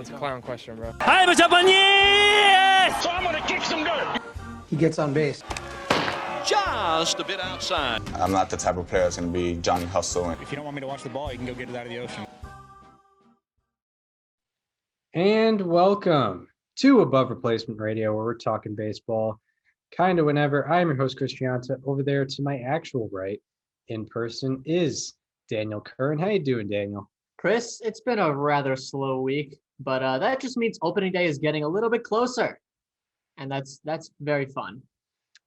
That's a clown question, bro. Hi, what's up on you? So I'm gonna kick some dirt. He gets on base. Just a bit outside. I'm not the type of player that's going to be Johnny Hustle. If you don't want me to watch the ball, you can go get it out of the ocean. And welcome to Above Replacement Radio, where we're talking baseball kind of whenever. I'm your host, Chris Chianta. Over there to my actual right in person is Daniel Curran. How you doing, Daniel? Chris, it's been a rather slow week, but that just means opening day is getting a little bit closer, and that's very fun.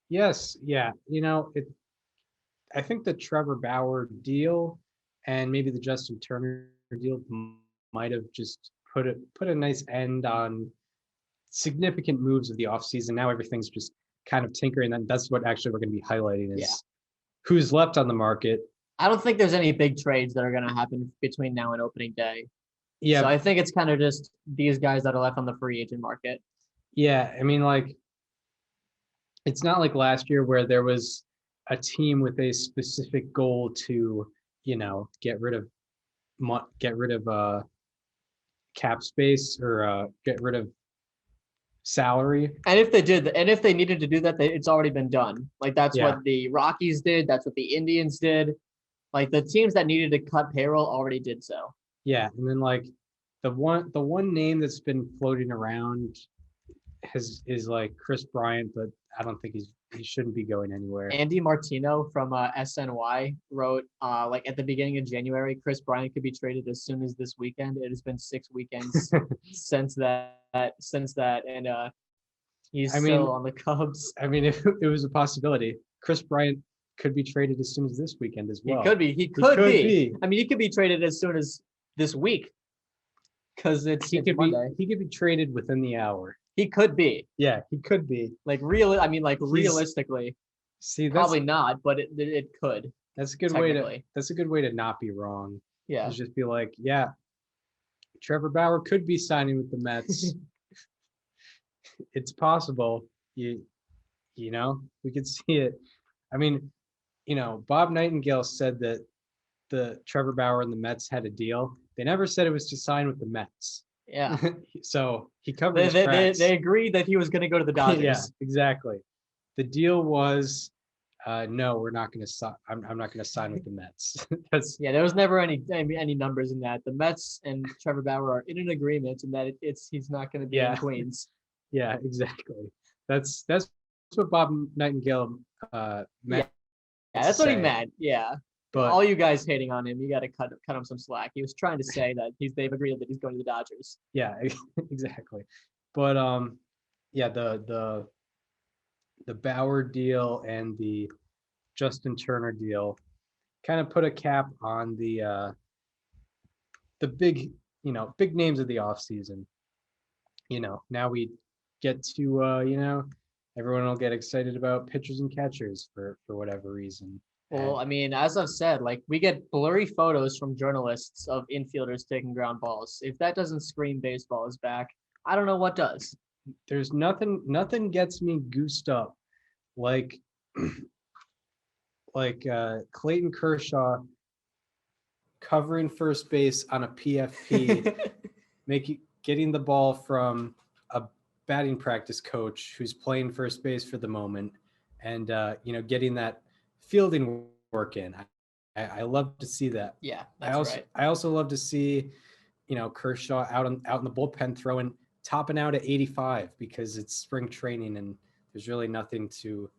Yes, yeah. I think the Trevor Bauer deal and maybe the Justin Turner deal might have just put a nice end on significant moves of the offseason. Now everything's just kind of tinkering, and that's what actually we're going to be highlighting is who's left on the market. I don't think there's any big trades that are going to happen between now and opening day. Yeah. So I think it's kind of just these guys that are left on the free agent market. Yeah, I mean, it's not like last year where there was a team with a specific goal to, get rid of cap space or get rid of salary. And if they needed to do that, it's already been done. Like that's what the Rockies did. That's what the Indians did. Like the teams that needed to cut payroll already did so. Yeah, and then the one name that's been floating around is like Chris Bryant, but I don't think he shouldn't be going anywhere. Andy Martino from SNY wrote at the beginning of January, Chris Bryant could be traded as soon as this weekend. It has been 6 weekends since that, and he's still on the Cubs. I mean, if it was a possibility, Chris Bryant could be traded as soon as this weekend as well. He could be. I mean, he could be traded as soon as this week because it's Monday. He could be traded within the hour. He could be. Yeah, he could be. Realistically, probably not, but it could. That's a good way to. That's a good way to not be wrong. Yeah, is just be like, yeah, Trevor Bauer could be signing with the Mets. It's possible. We could see it. I mean, Bob Nightingale said that the Trevor Bauer and the Mets had a deal. They never said it was to sign with the Mets. Yeah. So he covered his tracks. They agreed that he was going to go to the Dodgers. Yeah, exactly. The deal was, no, we're not going to sign. I'm not going to sign with the Mets. There was never any numbers in that. The Mets and Trevor Bauer are in an agreement, and that he's not going to be in Queens. Yeah, exactly. That's what Bob Nightingale meant. Yeah, that's what he meant. Yeah. But all you guys hating on him, you got to cut him some slack. He was trying to say that they've agreed that he's going to the Dodgers. Yeah, exactly. But the Bauer deal and the Justin Turner deal kind of put a cap on the big names of the offseason. Now we get to everyone will get excited about pitchers and catchers for whatever reason. Well, I mean, as I've said, we get blurry photos from journalists of infielders taking ground balls. If that doesn't scream baseball is back, I don't know what does. There's nothing gets me goosed up like Clayton Kershaw covering first base on a PFP, getting the ball from a batting practice coach who's playing first base for the moment, and getting that fielding work in. I love to see that. Yeah, right. I also love to see, Kershaw out in the bullpen topping out at 85 because it's spring training and there's really nothing to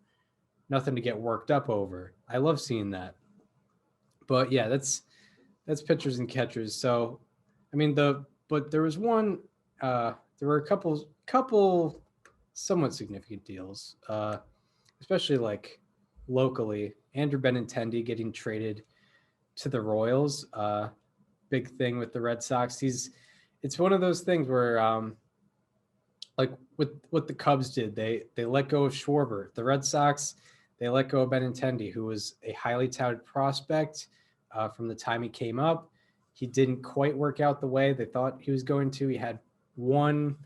get worked up over. I love seeing that. But yeah, that's pitchers and catchers. So, I mean but there was one. There were a couple somewhat significant deals, especially locally. Andrew Benintendi getting traded to the Royals, big thing with the Red Sox. It's one of those things where, with what the Cubs did, they let go of Schwarber. The Red Sox, they let go of Benintendi, who was a highly touted prospect from the time he came up. He didn't quite work out the way they thought he was going to. He had one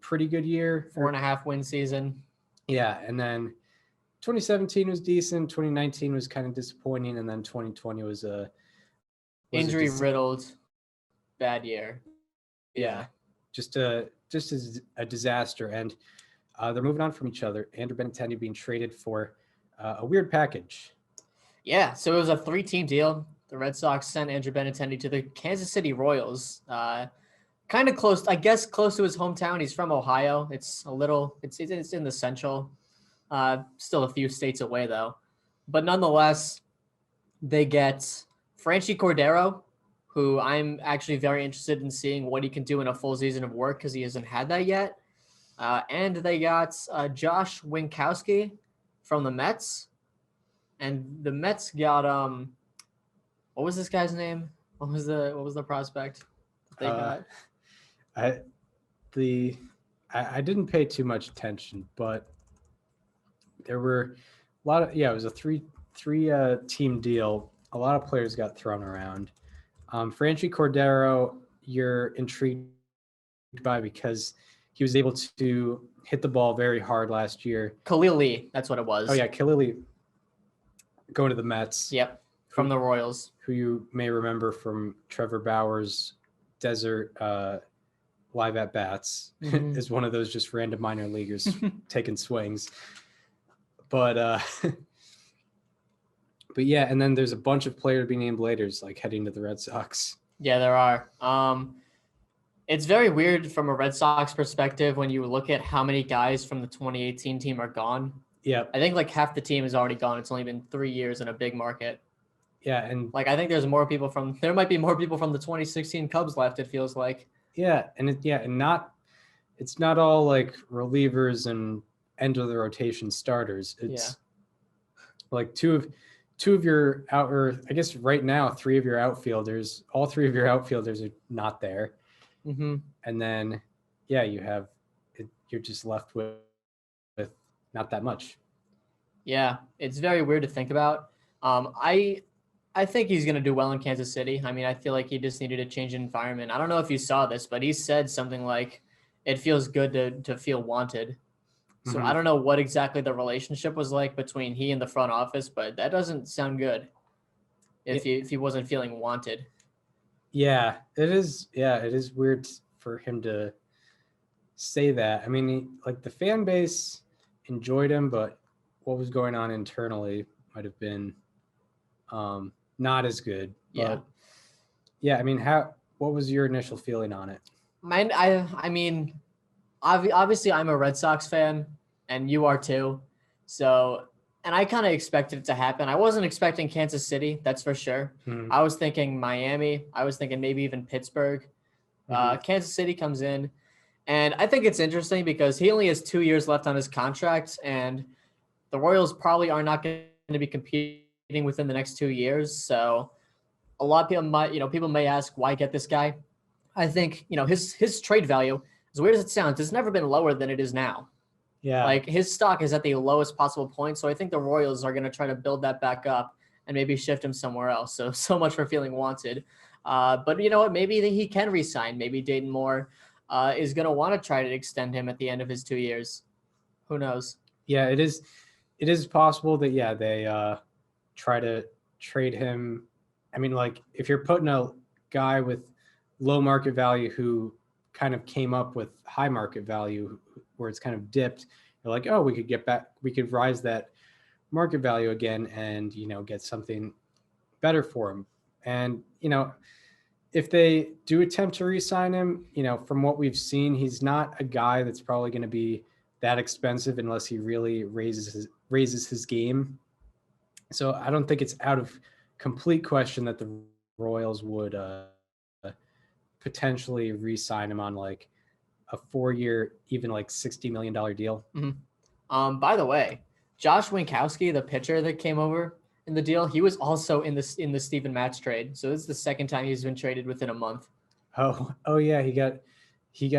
pretty good year, 4.5 win season. Yeah, and then 2017 was decent. 2019 was kind of disappointing, and then 2020 was a injury riddled, bad year. Yeah. just as a disaster. And they're moving on from each other. Andrew Benintendi being traded for a weird package. Yeah, so it was a 3-team deal. The Red Sox sent Andrew Benintendi to the Kansas City Royals. Kind of close, I guess, close to his hometown. He's from Ohio. It's in the central, still a few states away though. But nonetheless, they get Franchi Cordero, who I'm actually very interested in seeing what he can do in a full season of work because he hasn't had that yet. And they got Josh Winkowski from the Mets. And the Mets got what was this guy's name? What was the prospect that they got? I didn't pay too much attention, but there were a lot of it was a three team deal. A lot of players got thrown around. Franchi Cordero, you're intrigued by because he was able to hit the ball very hard last year. Khalil Lee, that's what it was. Oh yeah, Khalil Lee going to the Mets. Yep, from the Royals. Who you may remember from Trevor Bauer's Desert live at bats is one of those just random minor leaguers taking swings. But but yeah, and then there's a bunch of players being named later, like heading to the Red Sox. Yeah, there are. It's very weird from a Red Sox perspective when you look at how many guys from the 2018 team are gone. Yeah, I think like half the team is already gone. It's only been 3 years in a big market. Yeah, and like I think there might be more people from the 2016 Cubs left. It feels like. Yeah, and it's not all like relievers and end of the rotation starters. It's like two of your I guess right now 3 of your outfielders. All 3 of your outfielders are not there. Mm-hmm. And then you're just left with not that much. Yeah, it's very weird to think about. I think he's going to do well in Kansas City. I mean, I feel like he just needed a change in environment. I don't know if you saw this, but he said something like, it feels good to feel wanted. So I don't know what exactly the relationship was like between he and the front office, but that doesn't sound good if he wasn't feeling wanted. Yeah, it is. Yeah, it is weird for him to say that. I mean, like the fan base enjoyed him, but what was going on internally might have been not as good. But yeah, I mean, what was your initial feeling on it? I mean, obviously I'm a Red Sox fan and you are too. So, and I kind of expected it to happen. I wasn't expecting Kansas City, that's for sure. I was thinking Miami. I was thinking maybe even Pittsburgh. Kansas City comes in. And I think it's interesting because he only has 2 years left on his contract, and the Royals probably are not going to be competing within the next 2 years. So a lot of people people may ask, why get this guy? I think, his trade value, as weird as it sounds, has never been lower than it is now. Yeah. Like his stock is at the lowest possible point. So I think the Royals are going to try to build that back up and maybe shift him somewhere else. So much for feeling wanted. But you know what? Maybe he can resign. Maybe Dayton Moore is going to want to try to extend him at the end of his 2 years. Who knows? Yeah, it is possible that, they try to trade him. I mean, like if you're putting a guy with low market value who kind of came up with high market value where it's kind of dipped, you're like, oh, we could rise that market value again and, get something better for him. And, if they do attempt to re-sign him, from what we've seen, he's not a guy that's probably going to be that expensive unless he really raises his game. So I don't think it's out of complete question that the Royals would potentially re-sign him on like a 4-year, even like $60 million deal. Mm-hmm. By the way, Josh Winkowski, the pitcher that came over in the deal, he was also in the Steven Matz trade. So this is the second time he's been traded within a month. Oh yeah, he got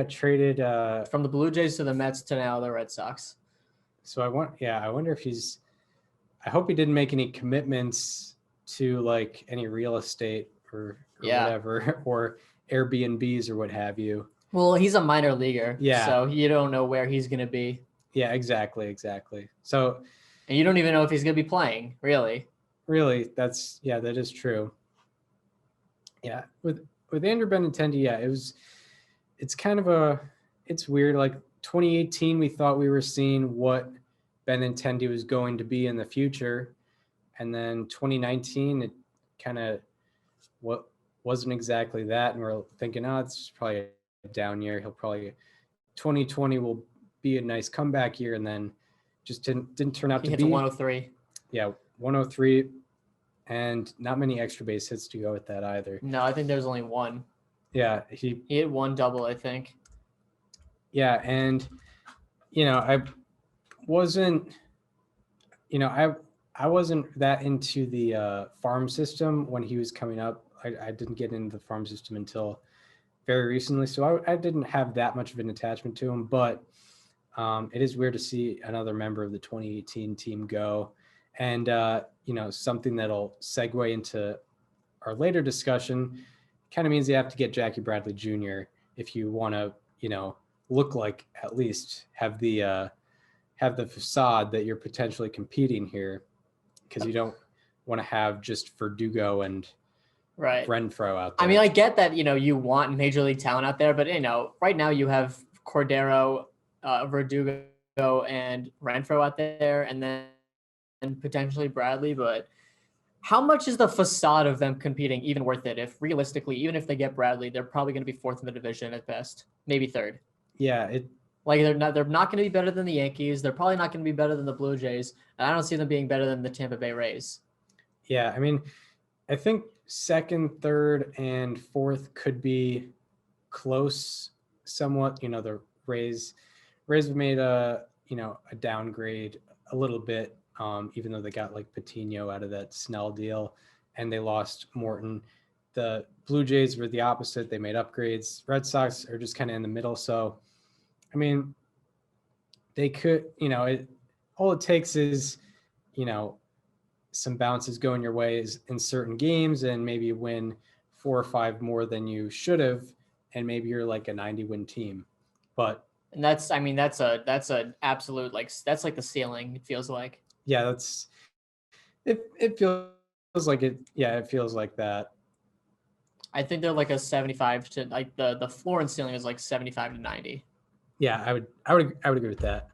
traded from the Blue Jays to the Mets to now the Red Sox. So I wonder if I hope he didn't make any commitments to like any real estate or whatever, or Airbnbs or what have you. Well, he's a minor leaguer. Yeah. So you don't know where he's going to be. Yeah, exactly. So, and you don't even know if he's going to be playing, really. Really, that is true. Yeah, with Andrew Benintendi, it it's kind of it's weird. Like 2018, we thought we were seeing what Benintendi was going to be in the future. And then 2019, it kind of wasn't exactly that. And we're thinking, oh, it's probably a down year. 2020 will be a nice comeback year. And then just didn't turn out He to hits be. 103. Yeah, 103. And not many extra base hits to go with that either. No, I think there's only one. Yeah, He hit one double, I think. Yeah, and I wasn't, I wasn't that into the farm system when he was coming up. I didn't get into the farm system until very recently, so I didn't have that much of an attachment to him. But it is weird to see another member of the 2018 team go, and something that'll segue into our later discussion. Kind of means you have to get Jackie Bradley Jr. if you want to, look like at least have the facade that you're potentially competing here, because you don't want to have just Verdugo and Right. Renfroe out there. I mean, I get that, you want major league talent out there, but right now you have Cordero, Verdugo, and Renfroe out there, and then potentially Bradley. But how much is the facade of them competing even worth it? If realistically, even if they get Bradley, they're probably going to be fourth in the division at best, maybe third. Yeah, they're not going to be better than the Yankees. They're probably not going to be better than the Blue Jays, and I don't see them being better than the Tampa Bay Rays. Yeah, I mean, I think second, third, and fourth could be close somewhat. The Rays have made a downgrade a little bit, even though they got like Patino out of that Snell deal and they lost Morton. The Blue Jays were the opposite. They made upgrades. Red Sox are just kind of in the middle. So, I mean, they could, all it takes is, some bounces going your way in certain games, and maybe you win 4 or 5 more than you should have, and maybe you're like a 90-win team. But that's a absolute, that's like the ceiling, it feels like. Yeah, it feels like it. Yeah, it feels like that. I think they're like a 75 to the floor and ceiling is like 75 to 90. Yeah, I would agree with that.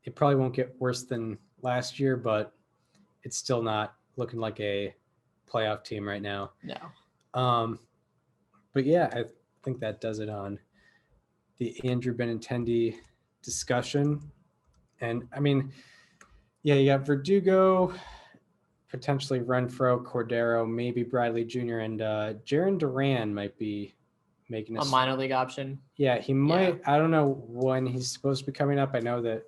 It probably won't get worse than last year, but it's still not looking like a playoff team right now. No. But yeah, I think that does it on the Andrew Benintendi discussion. And I mean, yeah, you got Verdugo, potentially Renfroe, Cordero, maybe Bradley Jr., and Jarren Duran might be making a minor league option. Yeah, he might. Yeah. I don't know when he's supposed to be coming up. I know that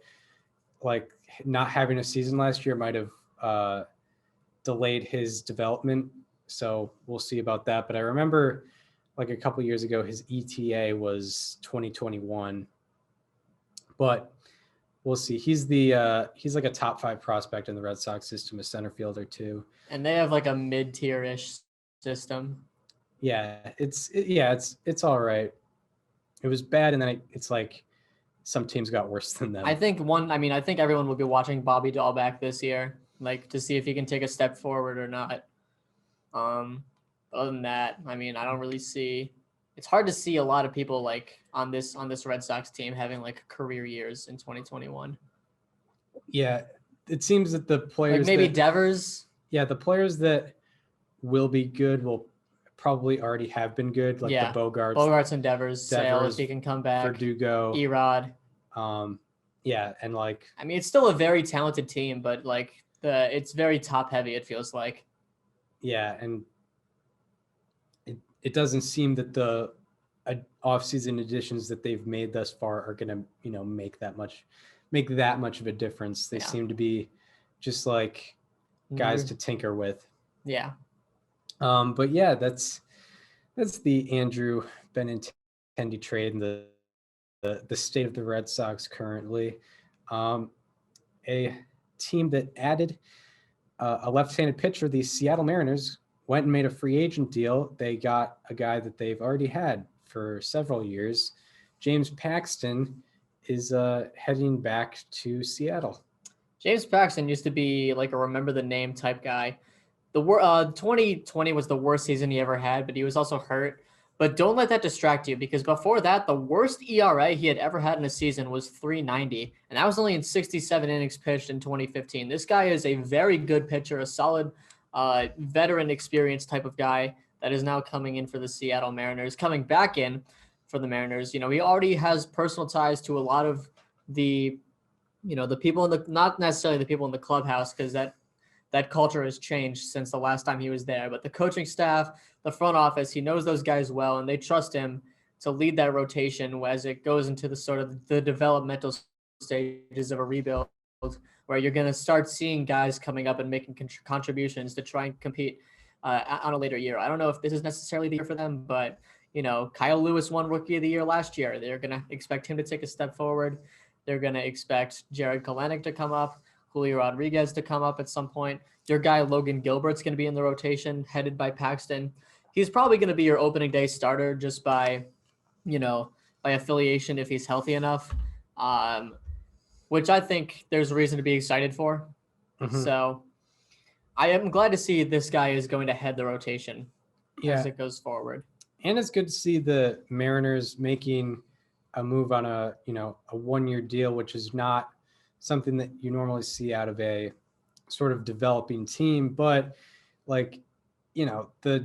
like not having a season last year might have delayed his development. So we'll see about that. But I remember like a couple years ago, his ETA was 2021. But we'll see. He's like a top 5 prospect in the Red Sox system, a center fielder too. And they have like a mid-tier-ish system. Yeah, it's all right. It was bad, and then it's like some teams got worse than them. I think everyone will be watching Bobby Dahlbeck this year, like to see if he can take a step forward or not. Other than that, I mean, I don't really see. It's hard to see a lot of people like on this Red Sox team having like career years in 2021. Yeah, it seems that the players like maybe Devers. Yeah, the players that will be good will probably already have been good, like the Bogarts and Devers, Sale, if he can come back. Verdugo, Erod. Yeah, and like I mean, it's still a very talented team, but like it's very top heavy. It feels like. Yeah, and it doesn't seem that the off-season additions that they've made thus far are going to make that much of a difference. They seem to be just like guys to tinker with. Yeah. But yeah, that's the Andrew Benintendi trade and the state of the Red Sox currently. A team that added a left-handed pitcher, the Seattle Mariners, went and made a free agent deal. They got a guy that they've already had for several years. James Paxton is heading back to Seattle. James Paxton used to be like a remember the name type guy. 2020 was the worst season he ever had, but he was also hurt. But don't let that distract you, because before that, the worst ERA he had ever had in a season was 3.90, and that was only in 67 innings pitched in 2015. This guy is a very good pitcher, a solid veteran experience type of guy that is now coming in for the Seattle Mariners, coming back in for the Mariners. You know, he already has personal ties to a lot of the, you know, the people in the, not necessarily the people in the clubhouse, because that culture has changed since the last time he was there, but the coaching staff, the front office, he knows those guys well, and they trust him to lead that rotation as it goes into the sort of the developmental stages of a rebuild, where you're going to start seeing guys coming up and making contributions to try and compete on a later year. I don't know if this is necessarily the year for them, but, you know, Kyle Lewis won Rookie of the Year last year. They're going to expect him to take a step forward. They're going to expect Jared Kalenic to come up, Julio Rodriguez to come up at some point. Your guy Logan Gilbert's going to be in the rotation, headed by Paxton. He's probably going to be your opening day starter just by, you know, by affiliation if he's healthy enough, which I think there's reason to be excited for. Mhm. So I am glad to see this guy is going to head the rotation Yeah. as it goes forward. And it's good to see the Mariners making a move on a 1-year deal, which is not something that you normally see out of a sort of developing team. But like, you know, the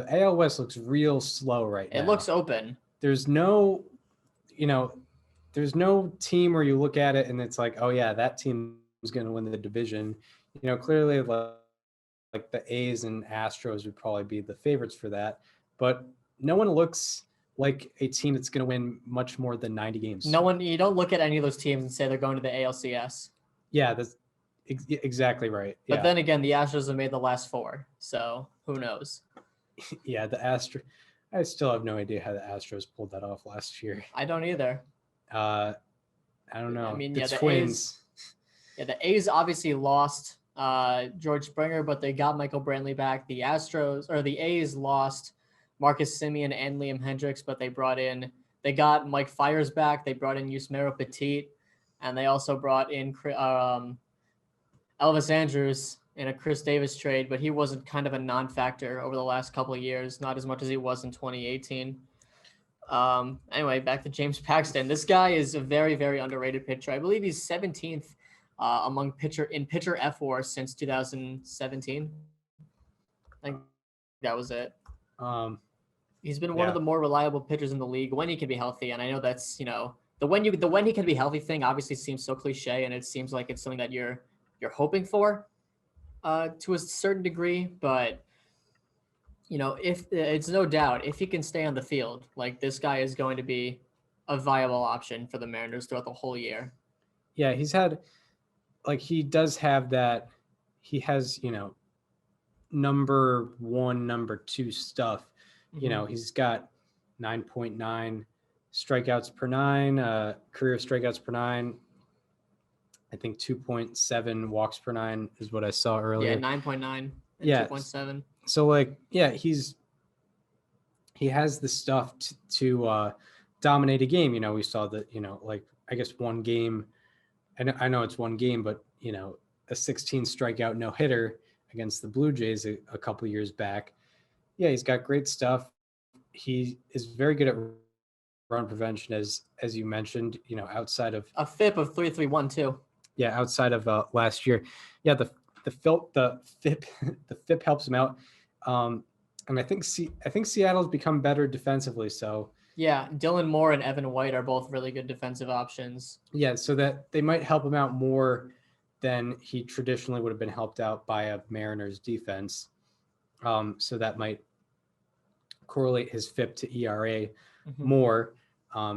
AL West looks real slow right now. It looks open. There's no team where you look at it and it's like, oh yeah, that team is going to win the division. You know, clearly like the A's and Astros would probably be the favorites for that, but no one looks like a team that's going to win much more than 90 games. You don't look at any of those teams and say they're going to the ALCS. Yeah, that's exactly right. But then again, the Astros have made the last 4, so who knows? Yeah, I still have no idea how the Astros pulled that off last year. I don't either. I don't know. I mean, the yeah, the Twins. the A's obviously lost George Springer, but they got Michael Brantley back. The A's lost Marcus Semien and Liam Hendricks, but they got Mike Fiers back. They brought in Yusmeiro Petit, and they also brought in Elvis Andrews in a Chris Davis trade, but he wasn't kind of a non-factor over the last couple of years, not as much as he was in 2018. Anyway, back to James Paxton. This guy is a very, very underrated pitcher. I believe he's 17th among pitcher FWAR since 2017. I think that was it. He's been one of the more reliable pitchers in the league when he can be healthy. And I know that's, you know, the when he can be healthy thing obviously seems so cliche, and it seems like it's something that you're hoping for to a certain degree, but you know, if it's no doubt, if he can stay on the field, like this guy is going to be a viable option for the Mariners throughout the whole year. Yeah, he does have that. He has, you know, number 1, number 2 stuff. You know, he's got 9.9 strikeouts per 9, career strikeouts per 9. I think 2.7 walks per 9 is what I saw earlier. Yeah, 9.9 and yeah, 2.7. So like, yeah, he has the stuff to dominate a game. You know, we saw that, you know, like I guess one game, and I know it's one game, but you know, a 16 strikeout no hitter against the Blue Jays a couple years back. Yeah, he's got great stuff. He is very good at run prevention, as you mentioned. You know, outside of a FIP of 3.31 too. Yeah, outside of last year. Yeah, the FIP helps him out. And I think Seattle's become better defensively. So yeah, Dylan Moore and Evan White are both really good defensive options. Yeah, so that they might help him out more than he traditionally would have been helped out by a Mariners defense. So that might correlate his FIP to ERA more.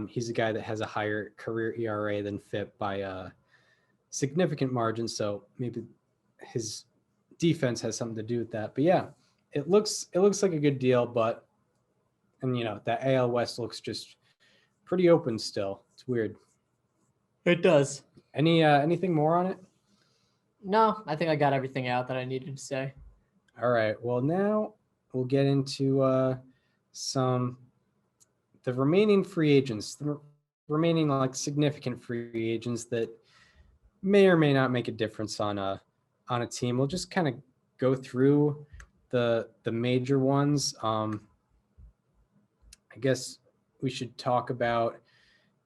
He's a guy that has a higher career ERA than FIP by a significant margin. So maybe his defense has something to do with that. But yeah, it looks like a good deal, and you know, that AL West looks just pretty open still. It's weird. It does. Anything more on it? No, I think I got everything out that I needed to say. All right. Well, now we'll get into the remaining free agents, the remaining like significant free agents that may or may not make a difference on a team. We'll just kind of go through the major ones. I guess we should talk about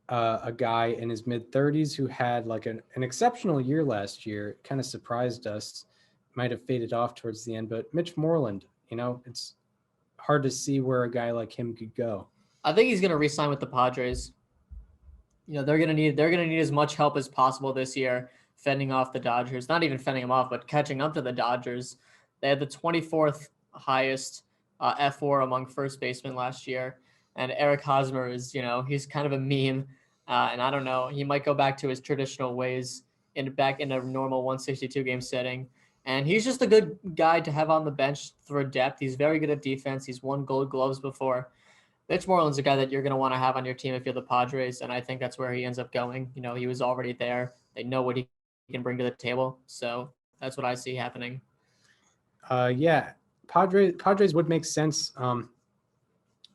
a guy in his mid-30s who had like an exceptional year last year. Kind of surprised us. Might have faded off towards the end, but Mitch Moreland, it's hard to see where a guy like him could go. I think he's going to re-sign with the Padres. They're going to need as much help as possible this year, fending off the Dodgers. Not even fending them off, but catching up to the Dodgers. They had the 24th highest F4 among first basemen last year, and Eric Hosmer is, he's kind of a meme, and I don't know, he might go back to his traditional ways back in a normal 162 game setting. And he's just a good guy to have on the bench for depth. He's very good at defense. He's won Gold Gloves before. Mitch Moreland's a guy that you're going to want to have on your team if you're the Padres, and I think that's where he ends up going. He was already there. They know what he can bring to the table, so that's what I see happening. Yeah, Padres would make sense.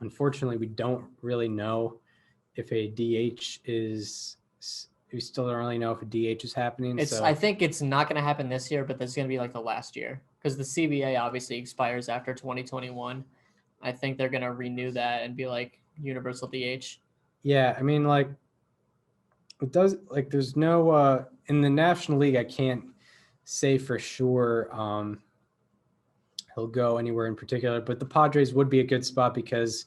Unfortunately, we don't really know if a DH is. We still don't really know if a DH is happening. I think it's not going to happen this year, but there's going to be like the last year because the CBA obviously expires after 2021. I think they're going to renew that and be like universal DH. Yeah, I mean, like it does. Like, there's no in the National League. I can't say for sure he'll go anywhere in particular, but the Padres would be a good spot because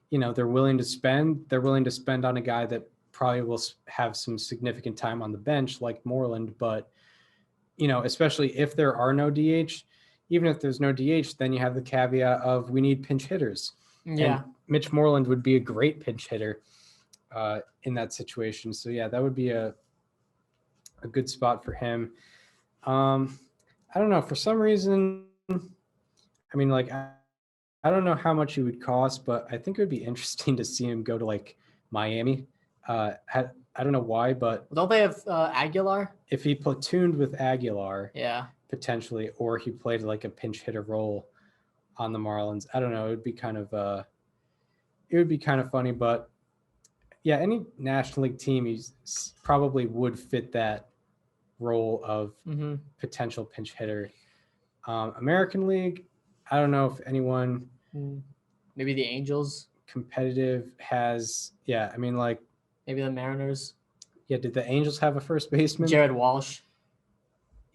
they're willing to spend. They're willing to spend on a guy that probably will have some significant time on the bench like Moreland, but especially if there are no DH, even if there's no DH, then you have the caveat of we need pinch hitters. Yeah. And Mitch Moreland would be a great pinch hitter in that situation. So yeah, that would be a good spot for him. I don't know, for some reason, I mean, like, I don't know how much he would cost, but I think it would be interesting to see him go to like Miami. I don't know why, but don't they have Aguilar? If he platooned with Aguilar, yeah, potentially, or he played like a pinch hitter role on the Marlins, I don't know. It would be kind of funny, but yeah, any National League team probably would fit that role of potential pinch hitter. American League, I don't know if anyone, maybe the Angels competitive has. Yeah, I mean, like. Maybe the Mariners. Yeah, did the Angels have a first baseman? Jared Walsh.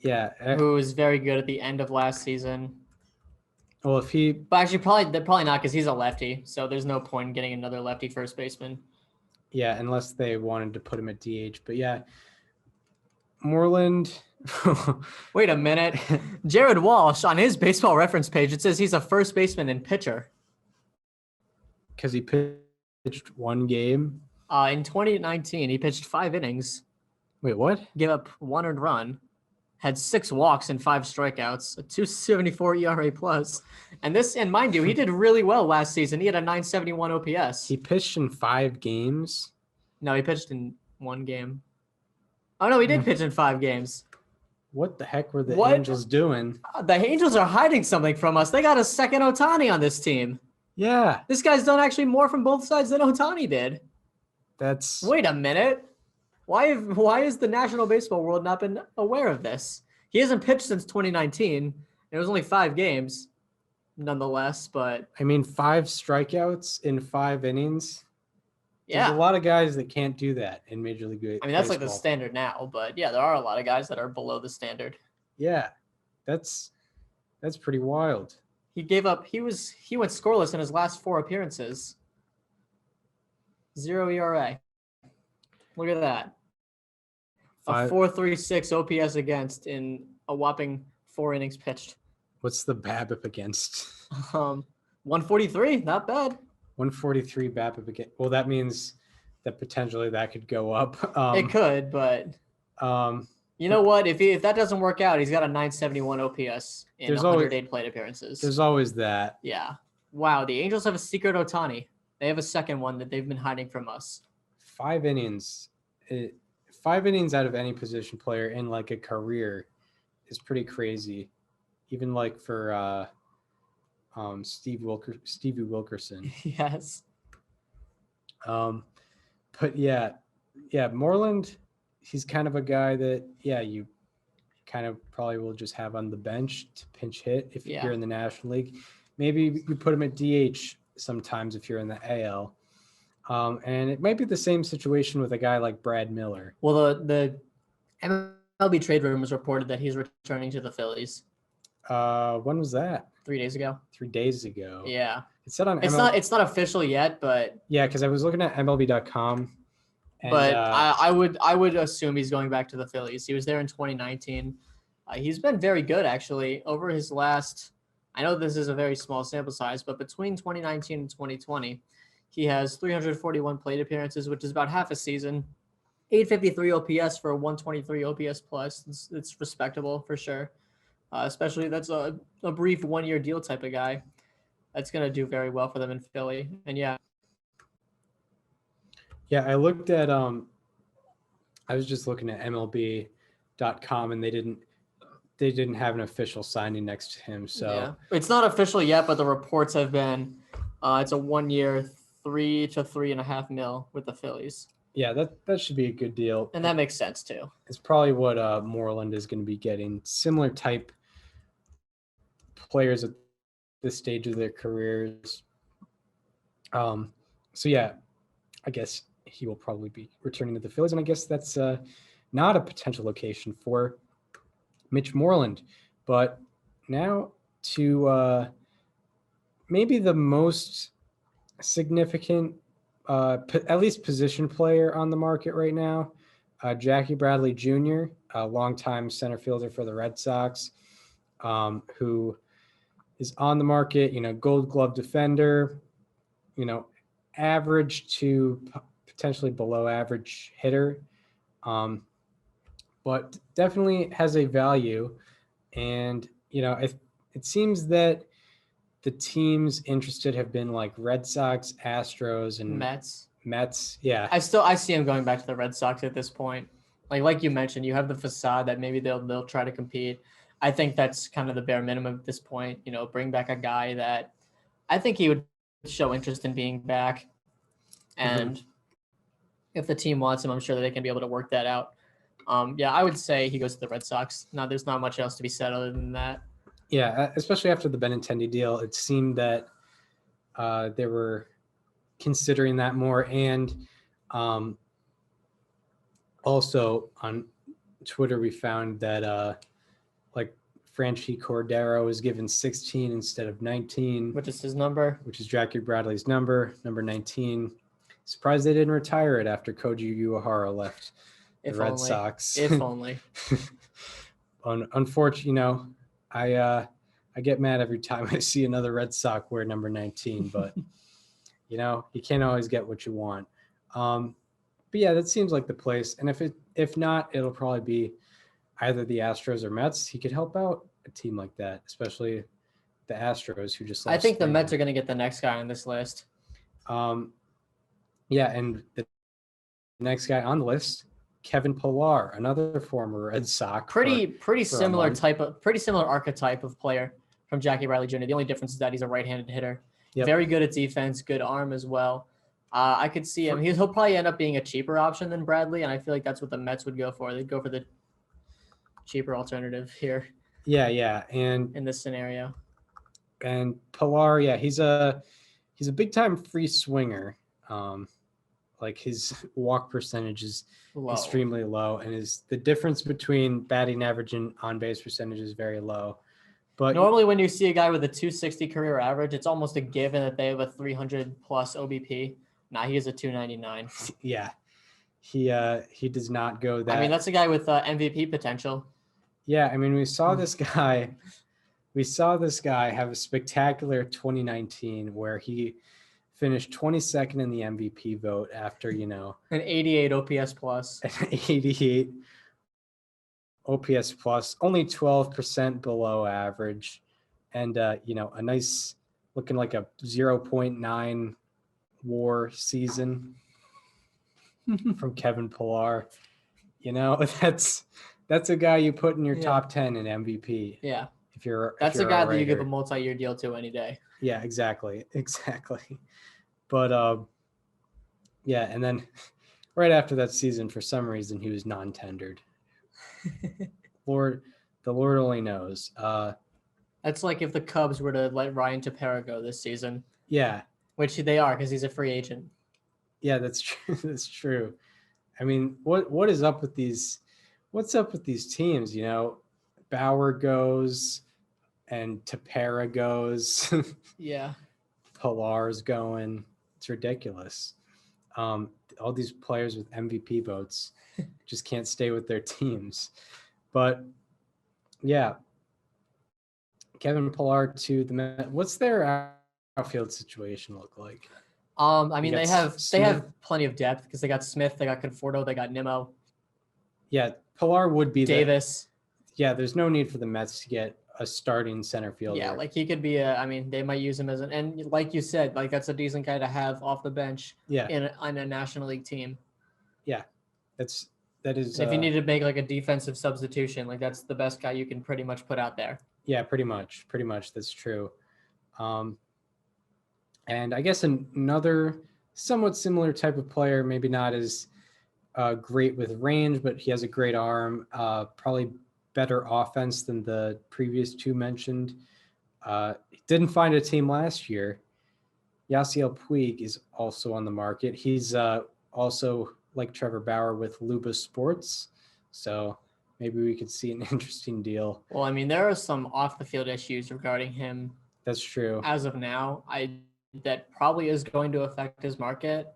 Yeah. Who was very good at the end of last season. Well, But actually, they're probably not because he's a lefty, so there's no point in getting another lefty first baseman. Yeah, unless they wanted to put him at DH. But yeah, Moreland. Wait a minute. Jared Walsh, on his baseball reference page, it says he's a first baseman and pitcher. Because he pitched one game? In 2019, he pitched 5 innings. Wait, what? Gave up 1 earned run, had 6 walks and 5 strikeouts, a 2.74 ERA plus. And mind you, he did really well last season. He had a 971 OPS. He pitched in 5 games? No, he pitched in 1 game. Oh, no, he did pitch in 5 games. What the heck were the Angels doing? The Angels are hiding something from us. They got a second Ohtani on this team. Yeah. This guy's done actually more from both sides than Ohtani did. Wait a minute. Why has the National Baseball world not been aware of this? He hasn't pitched since 2019. It was only 5 games, nonetheless. But I mean, 5 strikeouts in 5 innings. Yeah, there's a lot of guys that can't do that in Major League Baseball. I mean, that's like the standard now. But yeah, there are a lot of guys that are below the standard. Yeah, that's pretty wild. He gave up. He went scoreless in his last 4 appearances. 0 ERA. Look at that. A 4.36 OPS against in a whopping 4 innings pitched. What's the BABIP against? 143. Not bad. 143 BABIP against. Well, that means that potentially that could go up. It could, but you know what? If that doesn't work out, he's got a 971 OPS in 108 plate appearances. There's always that. Yeah. Wow. The Angels have a secret Ohtani. They have a second one that they've been hiding from us. 5 innings. 5 innings out of any position player in like a career is pretty crazy. Even like for Stevie Wilkerson. Yes. But yeah, Moreland, he's kind of a guy that, yeah, you kind of probably will just have on the bench to pinch hit if Yeah. you're in the National League. Maybe you put him at DH sometimes if you're in the AL. And it might be the same situation with a guy like Brad Miller. Well, the MLB trade rumors reported that he's returning to the Phillies When was that? 3 days ago. 3 days ago. Yeah. It said on It's not official yet, but Yeah, because I was looking at MLB.com. And, I would assume he's going back to the Phillies. He was there in 2019. He's been very good actually over his last. I know this is a very small sample size, but between 2019 and 2020, he has 341 plate appearances, which is about half a season. 853 OPS for a 123 OPS plus. It's respectable for sure. Especially that's a brief 1-year deal type of guy. That's gonna do very well for them in Philly. And yeah. Yeah, I looked at I was just looking at MLB.com and they didn't have an official signing next to him. So yeah. It's not official yet, but the reports have been it's a 1-year, 3 to 3.5 mil with the Phillies. yeah, that should be a good deal. And that makes sense too. It's probably what Moreland is going to be getting. Similar type players at this stage of their careers. So yeah, I guess he will probably be returning to the Phillies, and I guess that's not a potential location for Mitch Moreland. But now to maybe the most significant, at least position player on the market right now, Jackie Bradley Jr., a longtime center fielder for the Red Sox, who is on the market, Gold Glove defender, average to potentially below average hitter, but definitely has a value. And, it seems that the teams interested have been like Red Sox, Astros, and Mets. Yeah. I see him going back to the Red Sox at this point. Like you mentioned, you have the facade that maybe they'll try to compete. I think that's kind of the bare minimum at this point. Bring back a guy that I think he would show interest in being back. And if the team wants him, I'm sure that they can be able to work that out. Yeah, I would say he goes to the Red Sox. No, there's not much else to be said other than that. Yeah, especially after the Benintendi deal, it seemed that they were considering that more. And also on Twitter, we found that Franchi Cordero was given 16 instead of 19. Which is his number. Which is Jackie Bradley's number 19. Surprised they didn't retire it after Koji Uehara left the Red Sox. If only. Unfortunately, I get mad every time I see another Red Sox wear number 19, but you can't always get what you want. But yeah, that seems like the place. And if not, it'll probably be either the Astros or Mets. He could help out a team like that, especially the Astros, who just lost. I think the Mets are going to get the next guy on this list. Yeah, and the next guy on the list, Kevin Pillar, another former Red Sox. Pretty similar archetype of player from Jackie Bradley Jr. The only difference is that he's a right-handed hitter. Yep. Very good at defense, good arm as well. I could see him. He'll probably end up being a cheaper option than Bradley, and I feel like that's what the Mets would go for. They'd go for the cheaper alternative here. Yeah, and in this scenario. And Pillar, yeah, he's a big-time free swinger. His walk percentage is extremely low, and the difference between batting average and on-base percentage is very low. But normally when you see a guy with a 260 career average, it's almost a given that they have a 300 plus OBP. Nah, he has a 299. Yeah, he does not go that. I mean, that's a guy with MVP potential. Yeah, I mean, we saw this guy have a spectacular 2019 where he finished 22nd in the MVP vote after, an 88 OPS plus. An 88 OPS plus, only 12% below average, and a nice looking like a 0.9 WAR season from Kevin Pillar. That's a guy you put in your top 10 in MVP. Yeah. That's a guy that you give a multi-year deal to any day. Yeah, exactly. But yeah, and then right after that season, for some reason, he was non-tendered. Lord The Lord only knows. That's like if the Cubs were to let Ryan Tepera go this season, Yeah, which they are because he's a free agent. yeah, that's true. That's true. I mean, what is up with these? What's up with these teams? You know, Bauer goes and Tepera goes. Yeah. Pilar's going. It's ridiculous. All these players with MVP votes just can't stay with their teams. But yeah, Kevin Pillar to the Mets. What's their outfield situation look like? I mean, got they have Smith. plenty of depth because they got Smith, they got Conforto, they got Nimmo, Yeah, Pilar would be Davis. Yeah, there's no need for the Mets to get a starting center fielder. Yeah, like he could be I mean, they might use him as and like you said, like that's a decent guy to have off the bench on a National League team. Yeah, that is. And if you need to make like a defensive substitution, like that's the best guy you can pretty much put out there. Yeah, pretty much. That's true. And I guess another somewhat similar type of player, maybe not as great with range, but he has a great arm. Probably better offense than the previous two mentioned. He didn't find a team last year. Yasiel Puig is also on the market. He's also like Trevor Bauer with Luba Sports. So maybe we could see an interesting deal. Well, I mean, there are some off the field issues regarding him. That's true. As of now, that probably is going to affect his market,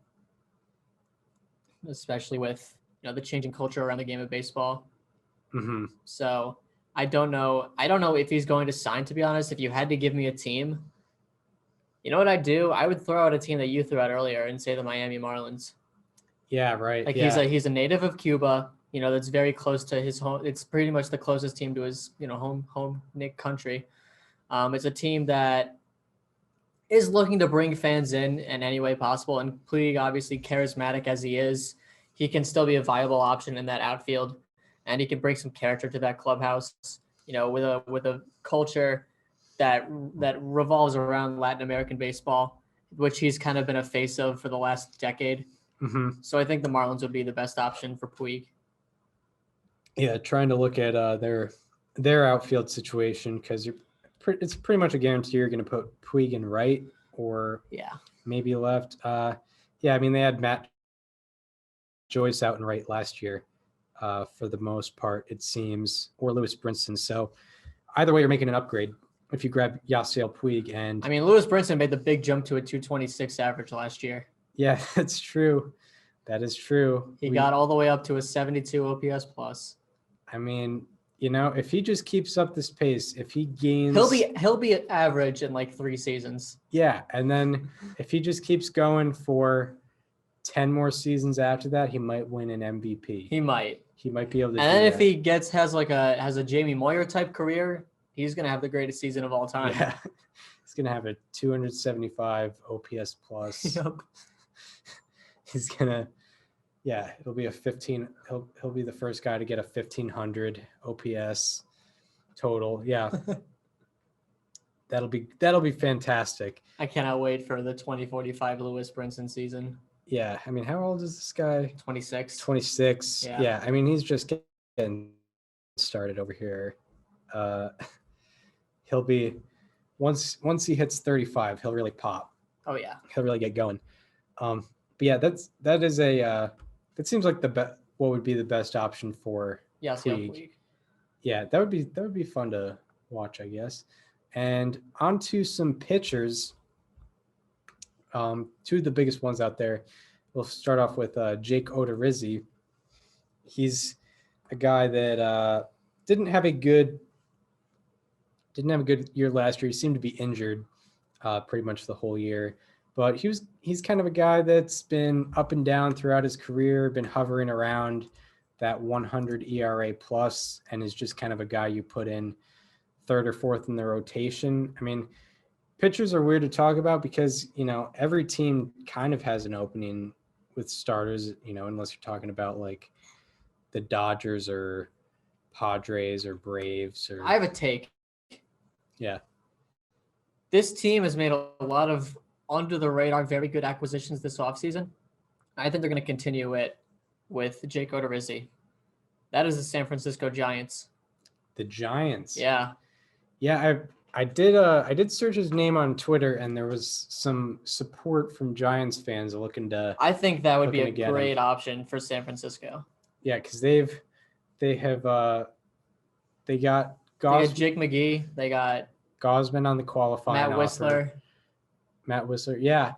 especially with the changing culture around the game of baseball. Mm-hmm. So I don't know. I don't know if he's going to sign, to be honest. If you had to give me a team, you know what I'd do? I would throw out a team that you threw out earlier and say the Miami Marlins. Yeah, right. Like yeah. he's a native of Cuba, that's very close to his home. It's pretty much the closest team to his, home Nick country. It's a team that is looking to bring fans in any way possible. And Puig, obviously charismatic as he is, he can still be a viable option in that outfield. And he can bring some character to that clubhouse, with a culture that revolves around Latin American baseball, which he's kind of been a face of for the last decade. Mm-hmm. So I think the Marlins would be the best option for Puig. Yeah, trying to look at their outfield situation because it's pretty much a guarantee you're going to put Puig in right or maybe left. I mean they had Matt Joyce out in right last year. For the most part, it seems, or Lewis Brinson. So either way, you're making an upgrade if you grab Yasiel Puig. And I mean, Lewis Brinson made the big jump to a 226 average last year. Yeah, that's true. That is true. He got all the way up to a 72 OPS plus. I mean, if he just keeps up this pace, if he gains, he'll be at average in like 3 seasons. Yeah, and then if he just keeps going for 10 more seasons after that, he might win an MVP. He might be able to. And then if he has a Jamie Moyer type career, he's gonna have the greatest season of all time. Yeah, he's gonna have a 275 OPS plus. Yep. He's gonna, it'll be a 15. He'll be the first guy to get a 1500 OPS total. Yeah, that'll be fantastic. I cannot wait for the 2045 Lewis Brinson season. Yeah, I mean, how old is this guy? 26. 26. Yeah, I mean, he's just getting started over here. He'll be once he hits 35, he'll really pop. Oh yeah, he'll really get going. But yeah, that seems like what would be the best option for Puig. Yeah, that would be fun to watch, I guess. And on to some pitchers. Two of the biggest ones out there. We'll start off with Jake Odorizzi. He's a guy that didn't have a good year last year. He seemed to be injured pretty much the whole year. But he's kind of a guy that's been up and down throughout his career, been hovering around that 100 ERA plus, and is just kind of a guy you put in third or fourth in the rotation. I mean, pitchers are weird to talk about because, every team kind of has an opening with starters, unless you're talking about like the Dodgers or Padres or Braves. Or I have a take. Yeah. This team has made a lot of under the radar, very good acquisitions this offseason. I think they're going to continue it with Jake Odorizzi. That is the San Francisco Giants. The Giants. Yeah. Yeah, I did search his name on Twitter, and there was some support from Giants fans looking to I think that would be Looking a to get him. great option for San Francisco. yeah, because they got They got Gos- Jake McGee. They got Gosman on the qualifying Matt offer. Whistler. Matt Whistler. Yeah.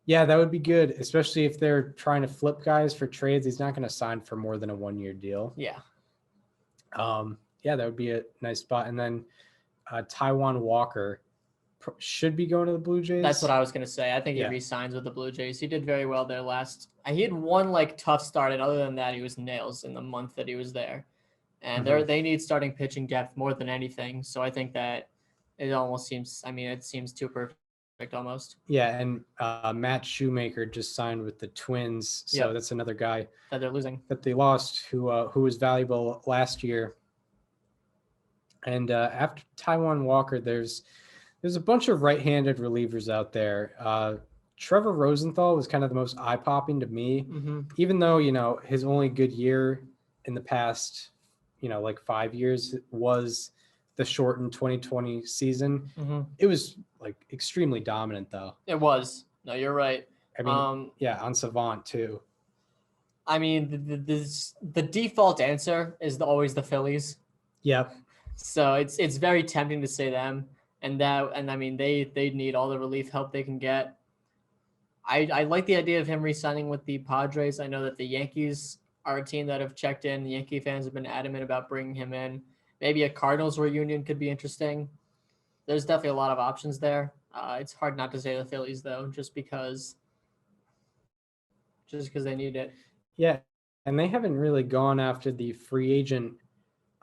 Yeah, that would be good, especially if they're trying to flip guys for trades. He's not going to sign for more than a 1-year deal. Yeah. Yeah, that would be a nice spot. And then Taiwan Walker should be going to the Blue Jays. That's what I was gonna say. I think he Yeah. re-signs with the Blue Jays. He did very well there last. He had one like tough start, and other than that, he was nails in the month that he was there. And they need starting pitching depth more than anything. So I think that it almost seems. I mean, it seems too perfect almost. Yeah, and Matt Shoemaker just signed with the Twins, so Yep. that's another guy That they're losing. that they lost who was valuable last year. And after Taiwan Walker, there's a bunch of right-handed relievers out there. Trevor Rosenthal was kind of the most eye-popping to me, Mm-hmm. even though, his only good year in the past, like 5 years was the shortened 2020 season. Mm-hmm. It was like extremely dominant though. It was. No, you're right. I mean, yeah, on Savant too. I mean, the default answer is always the Phillies. Yep. So it's very tempting to say them, and I mean they need all the relief help they can get. I like the idea of him re-signing with the Padres. I know that the Yankees are a team that have checked in. The Yankee fans have been adamant about bringing him in. Maybe a Cardinals reunion could be interesting. There's definitely a lot of options there. It's hard not to say the Phillies though, just because they need it. Yeah, and they haven't really gone after the free agent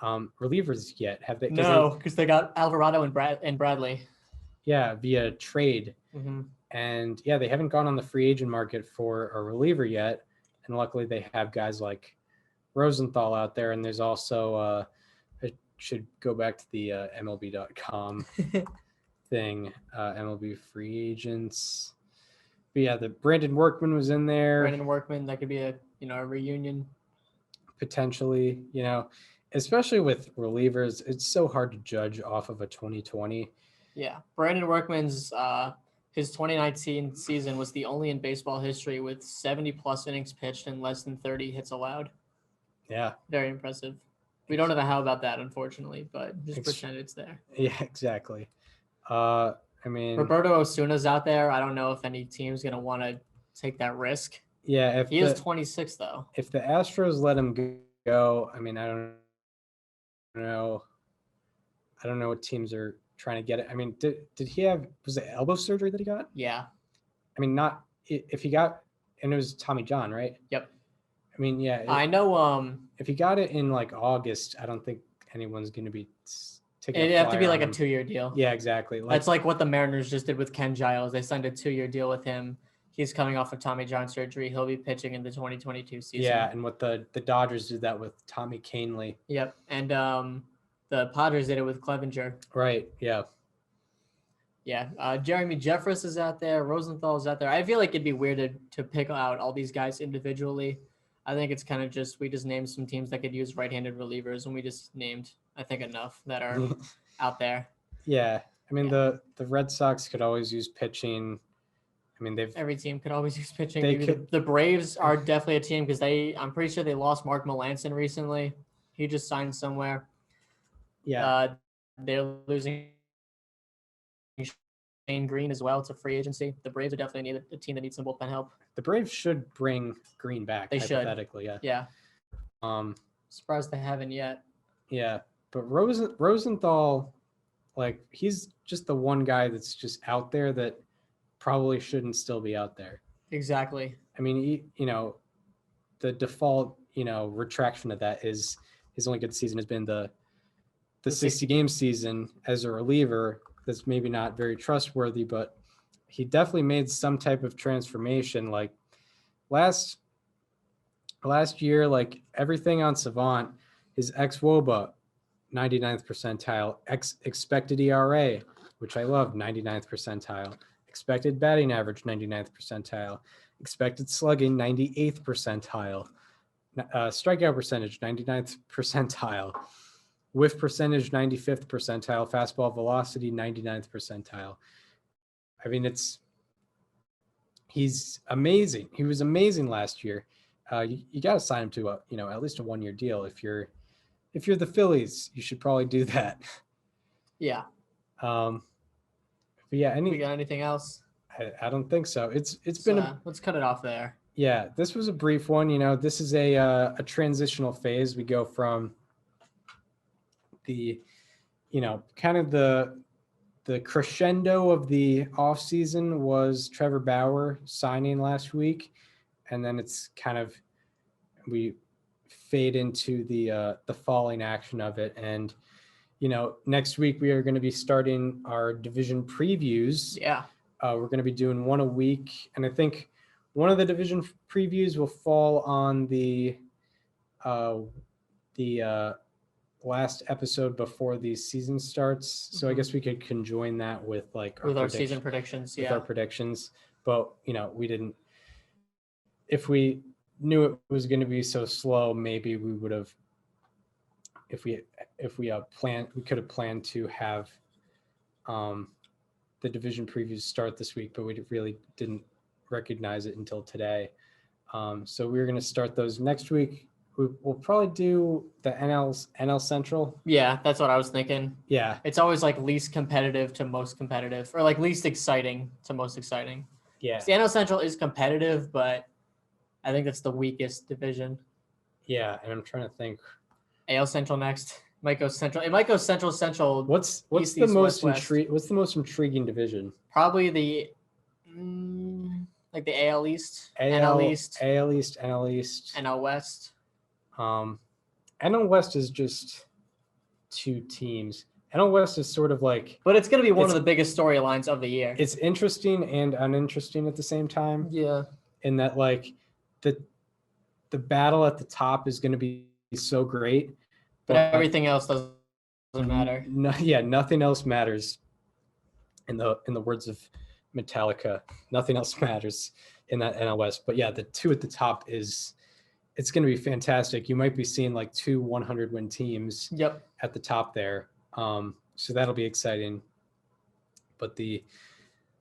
relievers yet, have they? No, because they got Alvarado and Bradley. Yeah, via trade. Mm-hmm. And yeah, they haven't gone on the free agent market for a reliever yet. And luckily they have guys like Rosenthal out there. And there's also, I should go back to the MLB.com thing, MLB free agents. But yeah, the Brandon Workman was in there. Brandon Workman, that could be a reunion. Potentially, especially with relievers, it's so hard to judge off of a 2020. Yeah, Brandon Workman's his 2019 season was the only in baseball history with 70+ innings pitched and less than 30 hits allowed. Yeah. Very impressive. We don't know the how about that, unfortunately, but just pretend it's there. Yeah, exactly. I mean, Roberto Osuna's out there. I don't know if any team's going to want to take that risk. Yeah, if he is 26 though. If the Astros let him go, I mean, I don't know. I don't know what teams are trying to get it. I mean, did he have, was it elbow surgery that he got? Yeah. I mean, not if he got, and it was Tommy John, right? Yep. I mean, yeah. I know. If he got it in like August, I don't think anyone's going to be taking. It'd have to be like a 2-year deal. Yeah, exactly. That's like what the Mariners just did with Ken Giles. They signed a 2-year deal with him. He's coming off of Tommy John surgery. He'll be pitching in the 2022 season. Yeah, and what the Dodgers did that with Tommy Kahnle. Yep, and the Padres did it with Clevenger. Right. Yeah. Yeah. Jeremy Jeffress is out there. Rosenthal is out there. I feel like it'd be weird to pick out all these guys individually. I think it's kind of just we just named some teams that could use right-handed relievers, and we just named I think enough that are out there. Yeah, I mean the Red Sox could always use pitching. I mean every team could always use pitching. Maybe the Braves are definitely a team because I'm pretty sure they lost Mark Melancon recently. He just signed somewhere. Yeah, they're losing Shane Green as well. It's a free agency. The Braves are definitely a team that needs some bullpen help. The Braves should bring Green back. They should. Hypothetically, yeah. Yeah. Surprised they haven't yet. Yeah, but Rosenthal, like he's just the one guy that's just out there that probably shouldn't still be out there. Exactly. I mean, the default, retraction of that is his only good season has been the 60-game season as a reliever. That's maybe not very trustworthy, but he definitely made some type of transformation. Like last year, like everything on Savant, his xWOBA, 99th percentile, expected ERA, which I love, 99th percentile, expected batting average, 99th percentile, expected slugging, 98th percentile, strikeout percentage, 99th percentile. whiff percentage 95th percentile, fastball velocity 99th percentile. I mean, he's amazing. He was amazing last year. You got to sign him to at least a 1-year deal. If you're the Phillies, you should probably do that. Yeah. But yeah, We got anything else? I don't think so. It's been let's cut it off there. Yeah, this was a brief one. This is a transitional phase. We go from the, kind of the crescendo of the offseason was Trevor Bauer signing last week. And then it's kind of, we fade into the falling action of it. And, next week we are going to be starting our division previews. Yeah. We're going to be doing one a week. And I think one of the division previews will fall on the last episode before the season starts. So I guess we could conjoin that with our season predictions. With Yeah. our predictions. But we didn't. If we knew it was going to be so slow, maybe we would have. If we planned, we could have planned to have the division previews start this week, but we really didn't recognize it until today. So we're going to start those next week. We'll probably do the NL Central. Yeah, that's what I was thinking. Yeah. It's always least competitive to most competitive, or least exciting to most exciting. Yeah. The NL Central is competitive, but I think that's the weakest division. Yeah, and I'm trying to think. AL Central next. Might go Central. It might go Central. What's East, the East, most West, What's the most intriguing division? Probably the the AL East, NL East, NL East, NL West. NL West is just 2 teams. NL West is sort of but it's going to be one of the biggest storylines of the year. It's interesting and uninteresting at the same time. Yeah. In that the battle at the top is going to be so great, but everything else doesn't matter. Nothing else matters. In the words of Metallica, nothing else matters in that NL West. But yeah, the 2 at the top it's going to be fantastic. You might be seeing 2 100-win teams. Yep. At the top there. So that'll be exciting. But the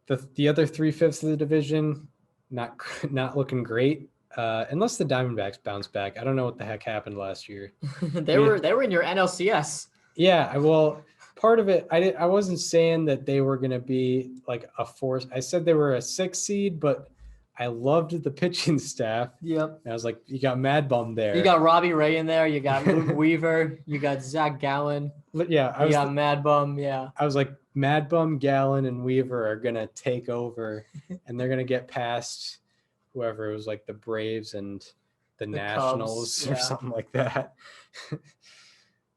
other 3/5 of the division, not looking great. Unless the Diamondbacks bounce back. I don't know what the heck happened last year. They were in your NLCS. Yeah, well, part of it, I wasn't saying that they were going to be a force. I said they were a 6 seed, but I loved the pitching staff. Yep. And I was like, you got Mad Bum there. You got Robbie Ray in there. You got Luke Weaver. You got Zach Gallen. Yeah. You got Mad Bum. Yeah. I was like, Mad Bum, Gallen, and Weaver are going to take over, and they're going to get past whoever. It was the Braves and the Nationals Cubs, or something like that.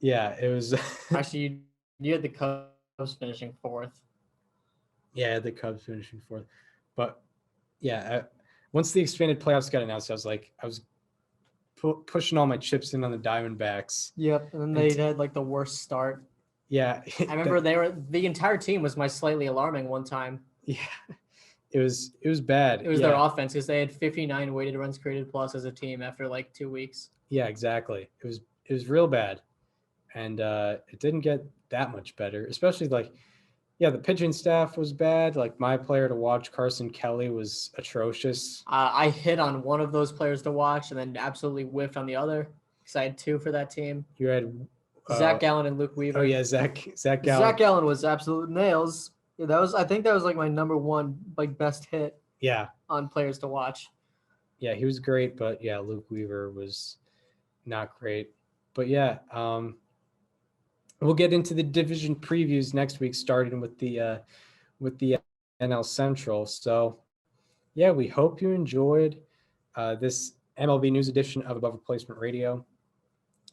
Yeah, it was. Actually, you had the Cubs finishing 4th. Yeah, the Cubs finishing 4th. But yeah, once the expanded playoffs got announced, I was pushing all my chips in on the Diamondbacks. Yep, and then they had the worst start. Yeah, I remember the entire team was my slightly alarming one time. Yeah, it was bad. It was their offense because they had 59 weighted runs created plus as a team after 2 weeks. Yeah, exactly. It was real bad, and it didn't get that much better. Especially the pitching staff was bad. My player to watch, Carson Kelly, was atrocious. I hit on one of those players to watch and then absolutely whiffed on the other because I had 2 for that team. You had Zach Gallen and Luke Weaver. Oh yeah, Zach Gallen. Zach Gallen was absolute nails. Yeah, I think that was my number 1 best hit. Yeah. On players to watch. Yeah, he was great, but yeah, Luke Weaver was not great. But yeah, we'll get into the division previews next week, starting with the NL Central. So yeah, we hope you enjoyed this MLB news edition of Above Replacement Radio.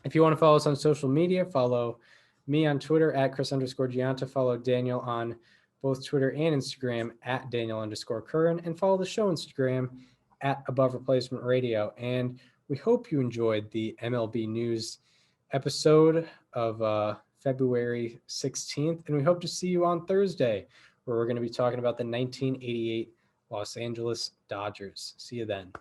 If you want to follow us on social media, follow me on Twitter at Chris_Gianta. Follow Daniel on both Twitter and Instagram at Daniel_Curran, and follow the show Instagram at Above Replacement Radio. And we hope you enjoyed the MLB news episode of February 16th. And we hope to see you on Thursday, where we're going to be talking about the 1988 Los Angeles Dodgers. See you then.